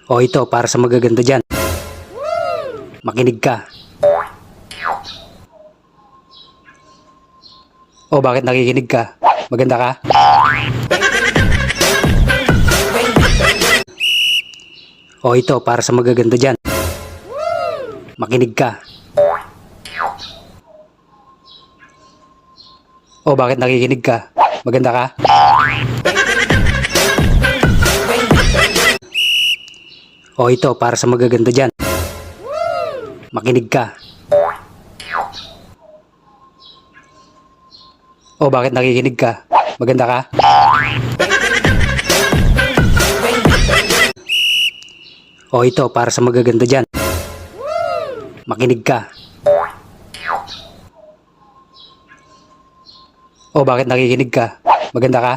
O ito, para sa magaganda dyan. Makinig ka. O bakit nakikinig ka? Maganda ka? O ito, para sa magaganda dyan. Makinig ka. O bakit nakikinig ka? Maganda ka? O ito, para sa magaganda dyan. Makinig ka. O bakit nakikinig ka? Maganda ka? O ito, para sa magaganda dyan. Makinig ka. O bakit nakikinig ka? Maganda ka?